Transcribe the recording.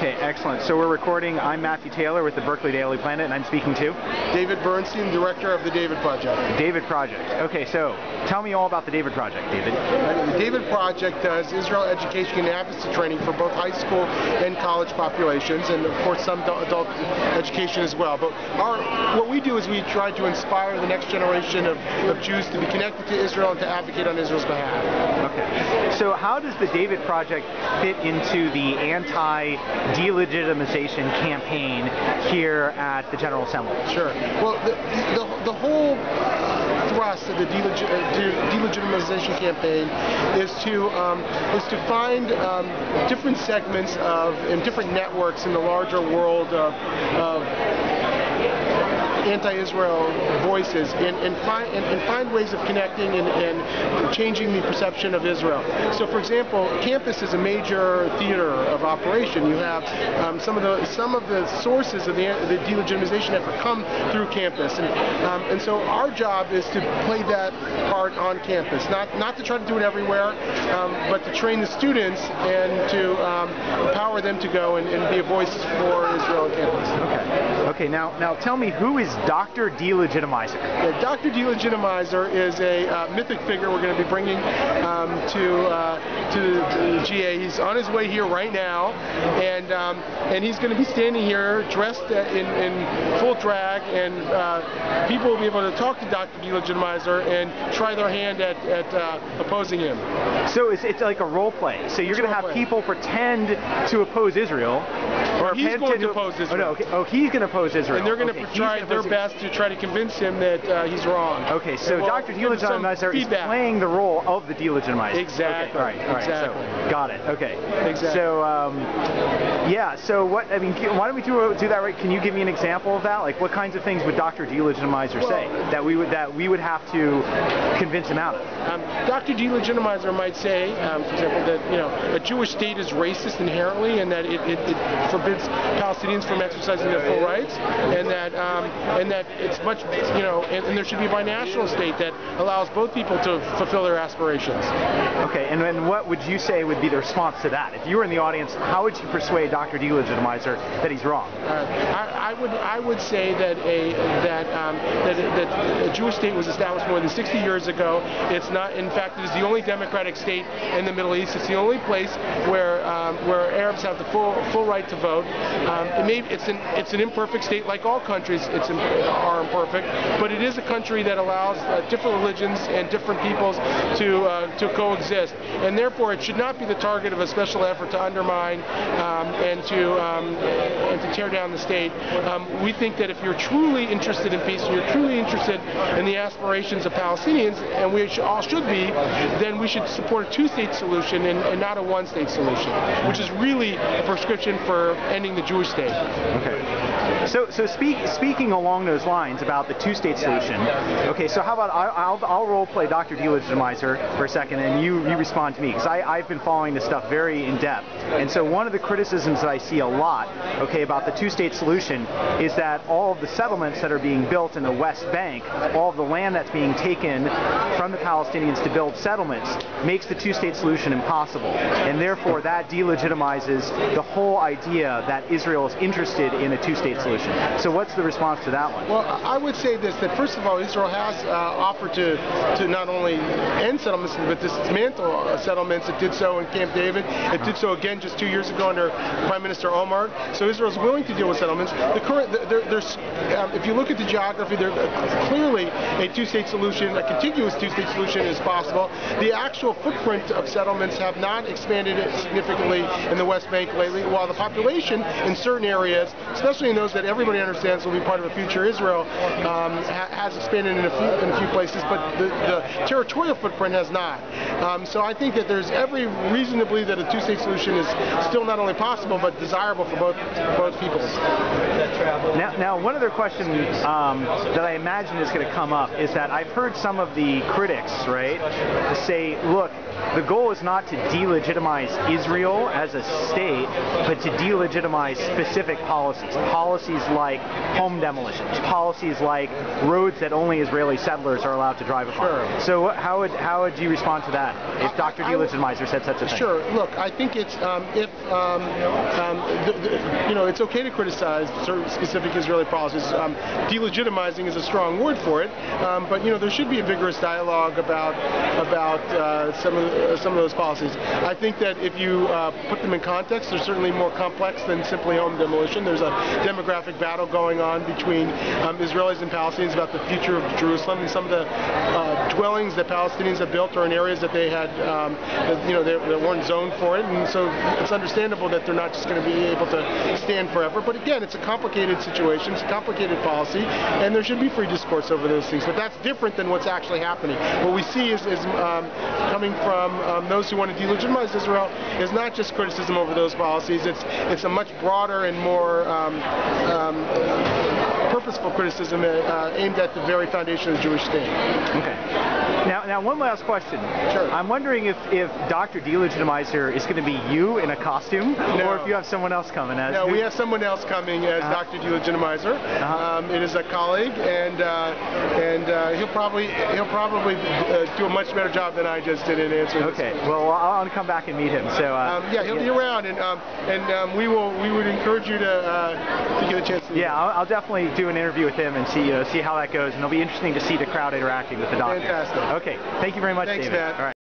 Okay, excellent. So we're recording. I'm Matthew Taylor with the Berkeley Daily Planet, and I'm speaking to David Bernstein, director of the David Project. David Project. Okay, so tell me all about the David Project, David. The David Project does Israel education and advocacy training for both high school and college populations, and of course some adult education as well. But what we do is we try to inspire the next generation of Jews to be connected to Israel and to advocate on Israel's behalf. Okay. So how does the David Project fit into the anti-delegitimization campaign here at the General Assembly? Sure. Well, the whole thrust of the delegitimization campaign is to find different segments and different networks in the larger world of anti-Israel voices and find ways of connecting and changing the perception of Israel. So, for example, campus is a major theater of operation. You have some of the sources of the delegitimization effort come through campus, and so our job is to play that part on campus, not to try to do it everywhere, but to train the students and to empower them to go and be a voice for Israel on campus. Okay. Now tell me, who is Dr. Delegitimizer? Yeah, Dr. Delegitimizer is a mythic figure we're going to be bringing to the GA. He's on his way here right now, and he's going to be standing here dressed in full drag, and people will be able to talk to Dr. Delegitimizer and try their hand at opposing him. So it's like a role play. So you're going to have people pretend to oppose Israel. Or he's going to oppose Israel. Oh, no, okay. Oh, he's going to oppose Israel. And they're going to try their best to try to convince him that he's wrong. Okay, so Dr. Delegitimizer is playing the role of the delegitimizer. Exactly. Okay, all right. Exactly. So, got it. Okay. Exactly. So, yeah. So what? I mean, why don't we do that? Right? Can you give me an example of that? Like, what kinds of things would Dr. Delegitimizer say that we would have to convince him out of? Dr. Delegitimizer might say, for example, that a Jewish state is racist inherently, and that it forbids Palestinians from exercising their full rights, and that it's much, and there should be a binational state that allows both people to fulfill their aspirations. Okay, and then what would you say would be the response to that? If you were in the audience, how would you persuade Dr. Delegitimizer that he's wrong? I would say that a Jewish state was established more than 60 years ago. It's not, in fact, it is the only democratic state in the Middle East. It's the only place where Arabs have the full right to vote. It's an imperfect state, like all countries are imperfect, but it is a country that allows different religions and different peoples to coexist, and therefore it should not be the target of a special effort to undermine and to tear down the state. We think that if you're truly interested in peace and you're truly interested in the aspirations of Palestinians, and we all should be, then we should support a two-state solution and not a one-state solution, which is really a prescription for ending the Jewish state. Okay. So speaking along those lines about the two-state solution, okay, so how about I'll role play Dr. Delegitimizer for a second, and you respond to me, because I've been following this stuff very in depth. And so one of the criticisms that I see a lot, okay, about the two-state solution is that all of the settlements that are being built in the West Bank, all of the land that's being taken from the Palestinians to build settlements, makes the two-state solution impossible, and therefore that delegitimizes the whole idea that Israel is interested in a two-state solution. So what's the response to that one? Well, I would say this, that first of all, Israel has offered to not only end settlements, but dismantle settlements. It did so in Camp David. It did so again just 2 years ago under Prime Minister Omar. So Israel is willing to deal with settlements. If you look at the geography, clearly a two-state solution, a contiguous two-state solution is possible. The actual footprint of settlements have not expanded significantly in the West Bank lately, while the population in certain areas, especially in those that everybody understands will be part of a future Israel, has expanded in a few places, but the territorial footprint has not. So I think that there's every reason to believe that a two-state solution is still not only possible, but desirable for both peoples. Now, one other question that I imagine is going to come up is that I've heard some of the critics, right, say, look, the goal is not to delegitimize Israel as a state, but to delegitimize specific policies. Policies like home demolitions, policies like roads that only Israeli settlers are allowed to drive upon. Sure. So how would you respond to that if Dr. Delegitimizer said such a thing? Sure. Look, I think it's it's okay to criticize certain specific Israeli policies. Delegitimizing is a strong word for it, but there should be a vigorous dialogue about some of those policies. I think that if you put them in context, they're certainly more complex than simply home demolition. There's a demographic battle going on between Israelis and Palestinians about the future of Jerusalem, and some of the dwellings that Palestinians have built are in areas that they had, they weren't zoned for it, and so it's understandable that they're not just going to be able to stand forever. But again, it's a complicated situation, it's a complicated policy, and there should be free discourse over those things. But that's different than what's actually happening. What we see is coming from those who want to delegitimize Israel is not just criticism over those policies. It's a much broader and more purposeful criticism aimed at the very foundation of the Jewish state. Okay. Now one last question. Sure. I'm wondering if Dr. Delegitimizer is going to be you in a costume, or if you have someone else coming as. No, we have someone else coming as Dr. Delegitimizer. It is a colleague, and he'll probably do a much better job than I just did in answering. Okay. Well, I'll come back and meet him. So yeah, he'll be around, and we would encourage you to get a chance to meet him. I'll definitely do an interview with him and see how that goes, and it'll be interesting to see the crowd interacting with the doctor. Fantastic. Okay. Thank you very much, Thanks, David. Matt. All right.